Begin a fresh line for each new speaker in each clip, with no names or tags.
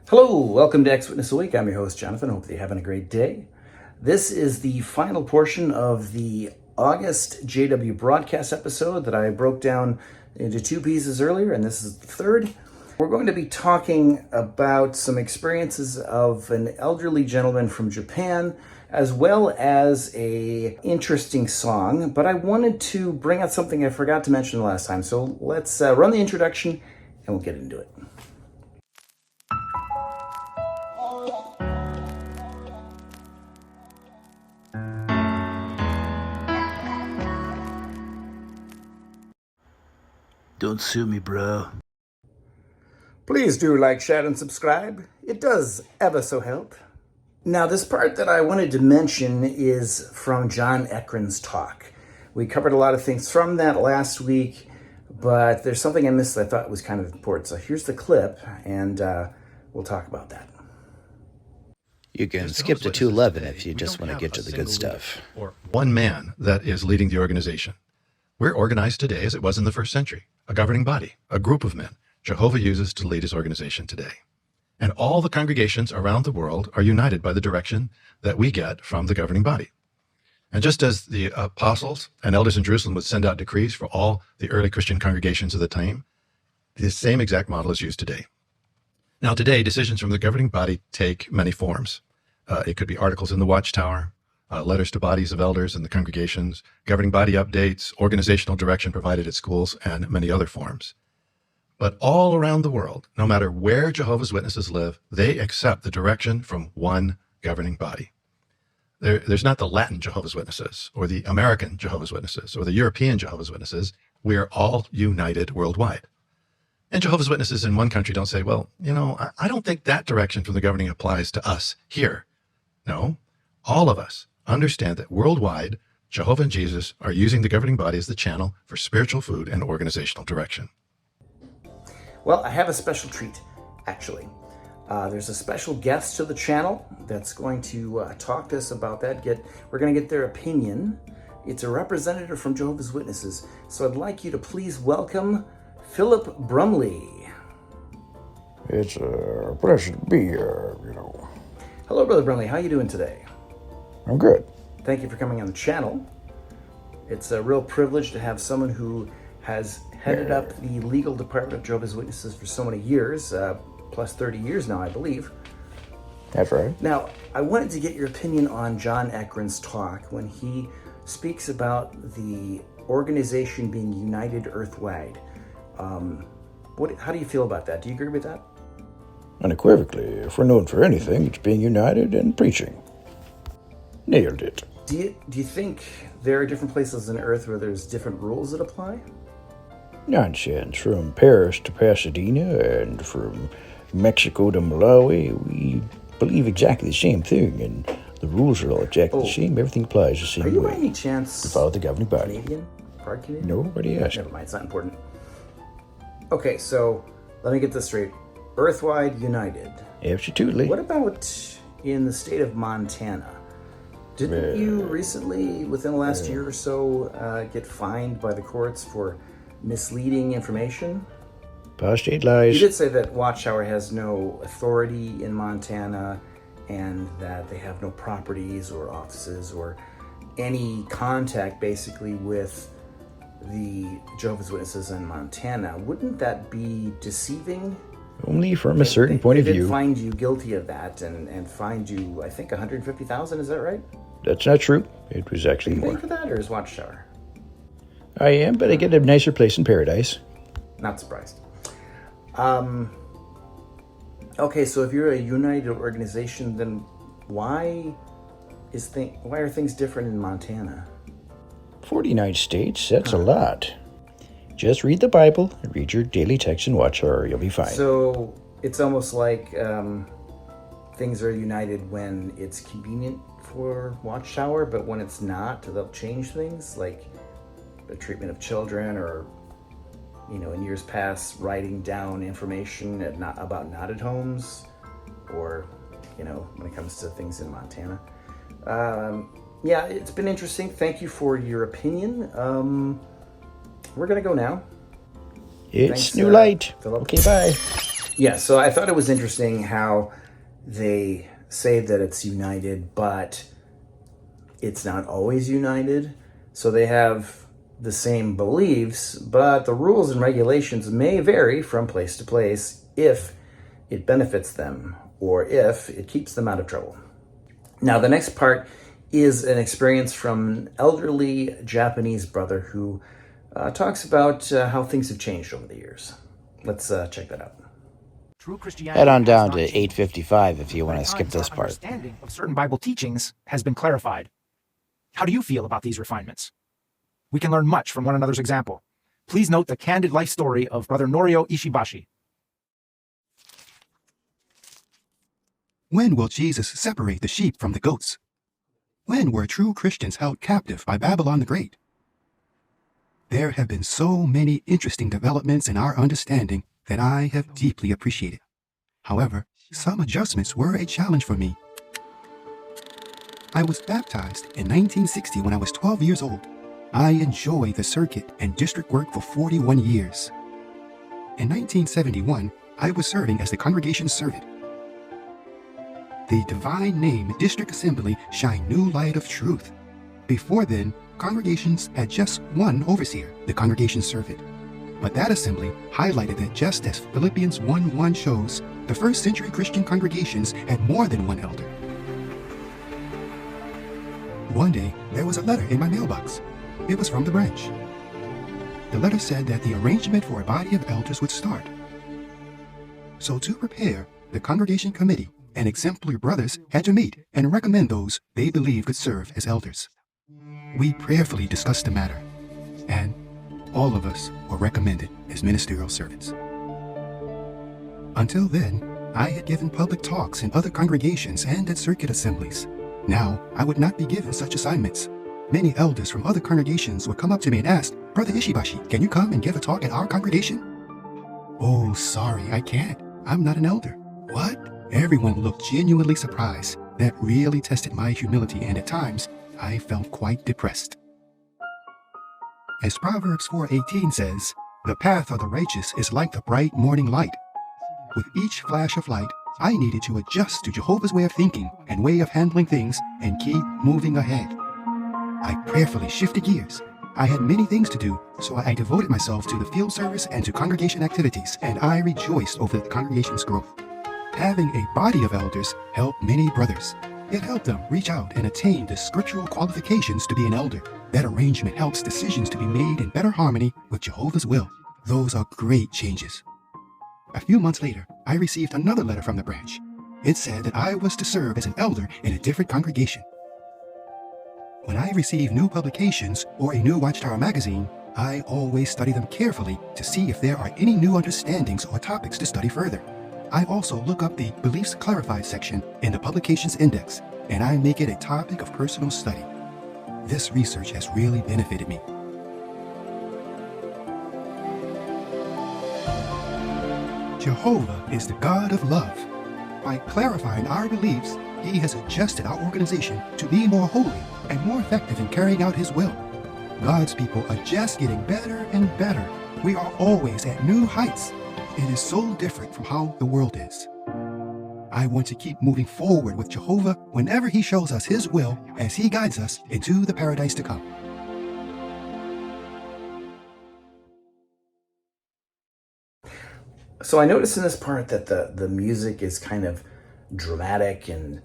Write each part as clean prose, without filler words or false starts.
Hello, welcome to X Witness a Week. I'm your host, Jonathan. Hope that you're having a great day. This is the final portion of the August JW broadcast episode that I broke down into two pieces earlier, and this is the third. We're going to be talking about some experiences of an elderly gentleman from Japan, as well as a interesting song. But I wanted to bring out something I forgot to mention the last time. So let's run the introduction and we'll get into it.
Don't sue me, bro.
Please do like, share, and subscribe. It does ever so help. Now, this part that I wanted to mention is from John Ekron's talk. We covered a lot of things from that last week, but there's something I missed that I thought was kind of important. So here's the clip, and we'll talk about that.
You can skip to 211 if you just want to get to the good stuff.
Or one man that is leading the organization. We're organized today as it was in the first century. A governing body, a group of men Jehovah uses to lead his organization today. And all the congregations around the world are united by the direction that we get from the governing body. And just as the apostles and elders in Jerusalem would send out decrees for all the early Christian congregations of the time, the same exact model is used today. Now today, decisions from the governing body take many forms. It could be articles in the Watchtower, letters to bodies of elders and the congregations, governing body updates, organizational direction provided at schools, and many other forms. But all around the world, no matter where Jehovah's Witnesses live, they accept the direction from one governing body. There's not the Latin Jehovah's Witnesses, or the American Jehovah's Witnesses, or the European Jehovah's Witnesses. We are all united worldwide. And Jehovah's Witnesses in one country don't say, well, I don't think that direction from the governing applies to us here. No, all of us understand that worldwide, Jehovah and Jesus are using the governing body as the channel for spiritual food and organizational direction.
Well, I have a special treat, actually. There's a special guest to the channel that's going to talk to us about that. We're going to get their opinion. It's a representative from Jehovah's Witnesses. So I'd like you to please welcome Philip Brumley.
It's a pleasure to be here,
Hello, Brother Brumley. How are you doing today?
I'm good.
Thank you for coming on the channel. It's a real privilege to have someone who has headed up the legal department of Jehovah's Witnesses for so many years, plus 30 years now, I believe.
That's right.
Now, I wanted to get your opinion on John Ekron's talk when he speaks about the organization being united earthwide. How do you feel about that? Do you agree with that?
Unequivocally, if we're known for anything, it's being united and preaching. Nailed it.
Do you think there are different places on Earth where there's different rules that apply?
Nonsense. From Paris to Pasadena and from Mexico to Malawi, we believe exactly the same thing, and the rules are all exactly the same. Everything applies the same way.
Are you by any chance
We follow the governing body.
Canadian? Part Canadian?
Nobody asked.
Never mind, it's not important. Okay, so let me get this straight. Earthwide united.
Absolutely.
What about in the state of Montana? Didn't you recently, within the last year or so, get fined by the courts for misleading information?
Apostate lies.
You did say that Watchtower has no authority in Montana and that they have no properties or offices or any contact basically with the Jehovah's Witnesses in Montana. Wouldn't that be deceiving?
Only from a certain point of
They
view.
did find you guilty of that and fined you, I think, $150,000. Is that right?
That's not true. It was actually
Are you
more.
paying for that, or is Watchtower?
I am, but I get a nicer place in paradise.
Not surprised. Okay, so if you're a united organization, then why are things different in Montana?
49 states, that's a lot. Just read the Bible and read your daily text and watch her, you'll be fine.
So it's almost like things are united when it's convenient for Watchtower, but when it's not, they'll change things, like the treatment of children, or in years past, writing down information about knotted homes, or when it comes to things in Montana. Yeah, it's been interesting. Thank you for your opinion. We're gonna go now.
It's
Thanks,
New Light.
Philip.
Okay, bye.
Yeah, so I thought it was interesting how they say that it's united, but it's not always united. So they have the same beliefs, but the rules and regulations may vary from place to place if it benefits them or if it keeps them out of trouble. Now, the next part is an experience from an elderly Japanese brother who talks about how things have changed over the years. Let's check that out.
True Christianity
Head on
has
down
not
to
changed.
855 if you want to
At
skip
times,
this
our
part.
understanding of certain Bible teachings has been clarified. How do you feel about these refinements? We can learn much from one another's example. Please note the candid life story of Brother Norio Ishibashi.
When will Jesus separate the sheep from the goats? When were true Christians held captive by Babylon the Great? There have been so many interesting developments in our understanding that I have deeply appreciated. However, some adjustments were a challenge for me. I was baptized in 1960 when I was 12 years old. I enjoyed the circuit and district work for 41 years. In 1971, I was serving as the congregation's servant. The divine name District Assembly shined new light of truth. Before then, congregations had just one overseer, the congregation's servant. But that assembly highlighted that just as Philippians 1:1 shows, the first century Christian congregations had more than one elder. One day, there was a letter in my mailbox. It was from the branch. The letter said that the arrangement for a body of elders would start. So to prepare, the congregation committee and exemplary brothers had to meet and recommend those they believed could serve as elders. We prayerfully discussed the matter, and all of us were recommended as ministerial servants. Until then, I had given public talks in other congregations and at circuit assemblies. Now, I would not be given such assignments. Many elders from other congregations would come up to me and ask, "Brother Ishibashi, can you come and give a talk at our congregation?" "Oh, sorry, I can't. I'm not an elder." "What?" Everyone looked genuinely surprised. That really tested my humility, and at times, I felt quite depressed. As Proverbs 4:18 says, "The path of the righteous is like the bright morning light." With each flash of light, I needed to adjust to Jehovah's way of thinking and way of handling things and keep moving ahead. I prayerfully shifted gears. I had many things to do, so I devoted myself to the field service and to congregation activities, and I rejoiced over the congregation's growth. Having a body of elders helped many brothers. It helped them reach out and attain the scriptural qualifications to be an elder. That arrangement helps decisions to be made in better harmony with Jehovah's will. Those are great changes. A few months later, I received another letter from the branch. It said that I was to serve as an elder in a different congregation. When I receive new publications or a new Watchtower magazine, I always study them carefully to see if there are any new understandings or topics to study further. I also look up the Beliefs Clarified section in the publications index, and I make it a topic of personal study. This research has really benefited me. Jehovah is the God of love. By clarifying our beliefs, He has adjusted our organization to be more holy and more effective in carrying out His will. God's people are just getting better and better. We are always at new heights. It is so different from how the world is. I want to keep moving forward with Jehovah whenever He shows us His will as He guides us into the paradise to come.
So I noticed in this part that the music is kind of dramatic and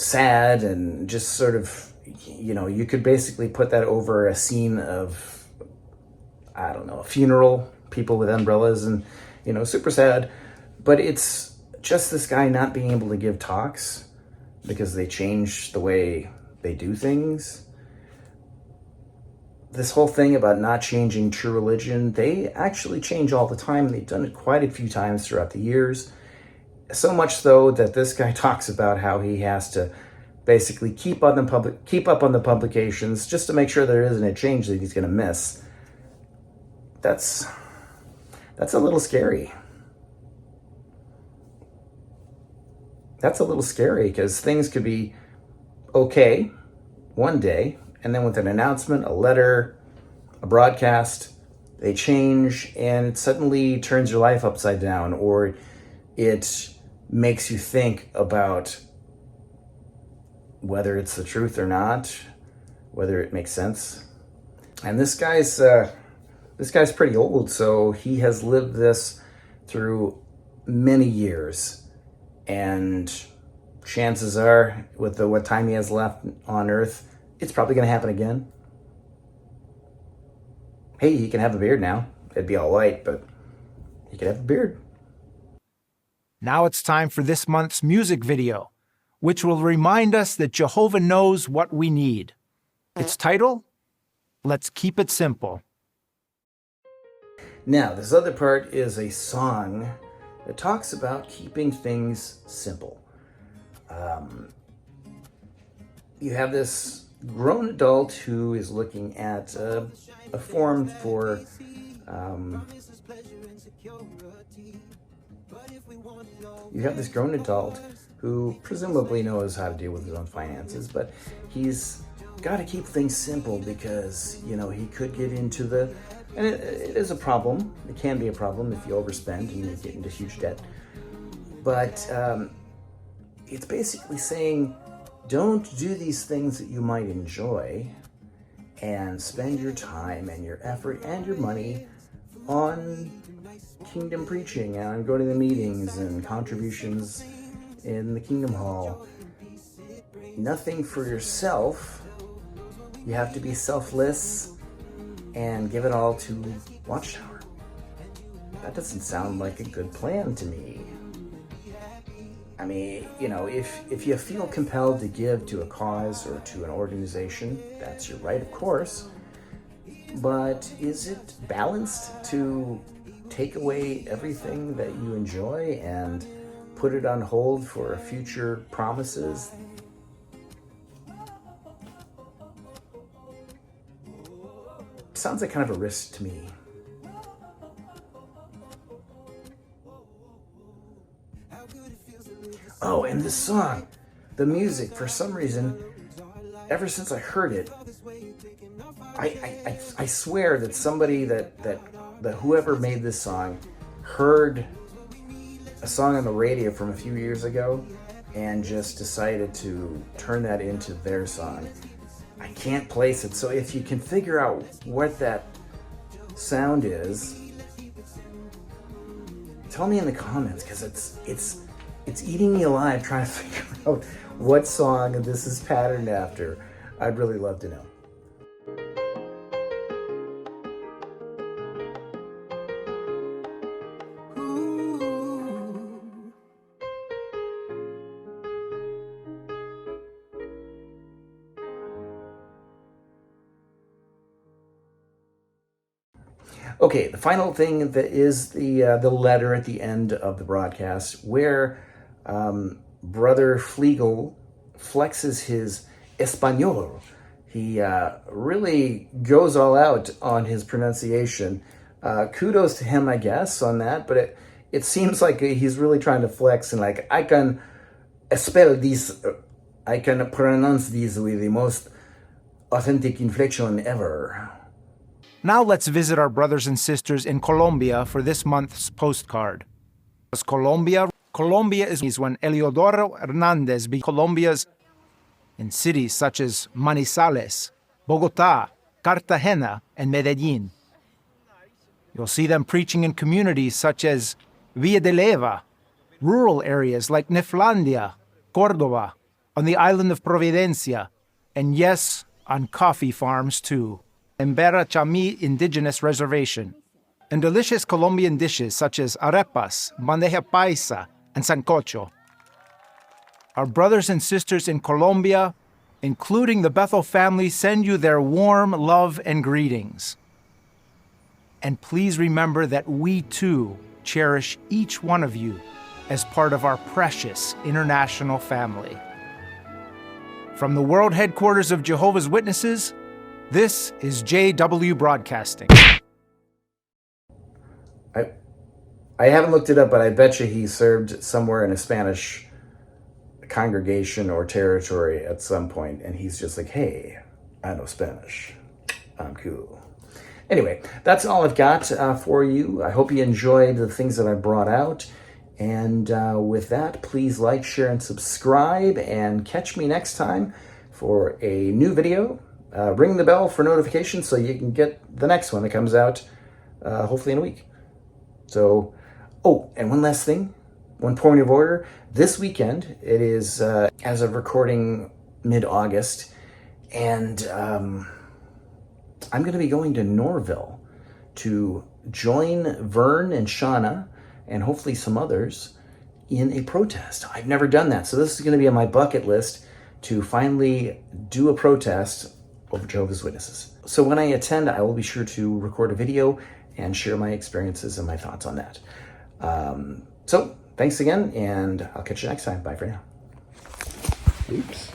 sad and just sort of, you could basically put that over a scene of, I don't know, a funeral, people with umbrellas and, super sad. But it's just this guy not being able to give talks because they change the way they do things. This whole thing about not changing true religion, they actually change all the time. They've done it quite a few times throughout the years. So much so that this guy talks about how he has to basically keep up on the publications just to make sure there isn't a change that he's going to miss. That's a little scary. That's a little scary because things could be okay one day, and then with an announcement, a letter, a broadcast, they change and it suddenly turns your life upside down, or it makes you think about whether it's the truth or not, whether it makes sense. And this guy's pretty old, so he has lived this through many years, and chances are, with what time he has left on Earth, it's probably going to happen again. Hey, he can have a beard now. It'd be all right, but he could have a beard.
Now it's time for this month's music video, which will remind us that Jehovah knows what we need. Its title? Let's Keep It Simple.
Now, this other part is a song that talks about keeping things simple. You have this grown adult who is looking at a form for you have this grown adult who presumably knows how to deal with his own finances, but he's got to keep things simple because, you know, he could get into the, and it is a problem. It can be a problem if you overspend and you get into huge debt. But it's basically saying, don't do these things that you might enjoy and spend your time and your effort and your money on kingdom preaching and on going to the meetings and contributions in the Kingdom Hall. Nothing for yourself. You have to be selfless and give it all to Watchtower. That doesn't sound like a good plan to me. I mean, you know, if you feel compelled to give to a cause or to an organization, that's your right, of course. But is it balanced to take away everything that you enjoy and put it on hold for future promises? Sounds like kind of a risk to me. Oh, and this song, the music, for some reason, ever since I heard it, I swear that somebody that whoever made this song heard a song on the radio from a few years ago and just decided to turn that into their song. I can't place it, so if you can figure out what that sound is, tell me in the comments, because it's eating me alive trying to figure out what song this is patterned after. I'd really love to know. Okay, the final thing that is the letter at the end of the broadcast, where Brother Flegel flexes his Espanol. He really goes all out on his pronunciation. Kudos to him, I guess, on that, but it seems like he's really trying to flex and like, I can spell this, I can pronounce this with the most authentic inflection ever.
Now let's visit our brothers and sisters in Colombia for this month's postcard. Colombia is when Eliodoro Hernandez beat Colombia's in cities such as Manizales, Bogota, Cartagena, and Medellin. You'll see them preaching in communities such as Villa de Leyva, rural areas like Neflandia, Córdoba, on the island of Providencia, and yes, on coffee farms too. Embera Chami Indigenous Reservation, and delicious Colombian dishes such as arepas, bandeja paisa, and sancocho. Our brothers and sisters in Colombia, including the Bethel family, send you their warm love and greetings. And please remember that we too cherish each one of you as part of our precious international family. From the world headquarters of Jehovah's Witnesses, this is JW Broadcasting.
I haven't looked it up, but I bet you he served somewhere in a Spanish congregation or territory at some point, and he's just like, hey, I know Spanish. I'm cool. Anyway, that's all I've got for you. I hope you enjoyed the things that I brought out, And with that, please like, share, and subscribe, and catch me next time for a new video. Ring the bell for notifications so you can get the next one that comes out hopefully in a week. So, oh, and one last thing, one point of order. This weekend, it is, as of recording, mid-August, and I'm going to be going to Norville to join Vern and Shauna and hopefully some others in a protest. I've never done that, so this is going to be on my bucket list to finally do a protest over Jehovah's Witnesses. So when I attend, I will be sure to record a video and share my experiences and my thoughts on that. So thanks again, and I'll catch you next time. Bye for now.
Oops.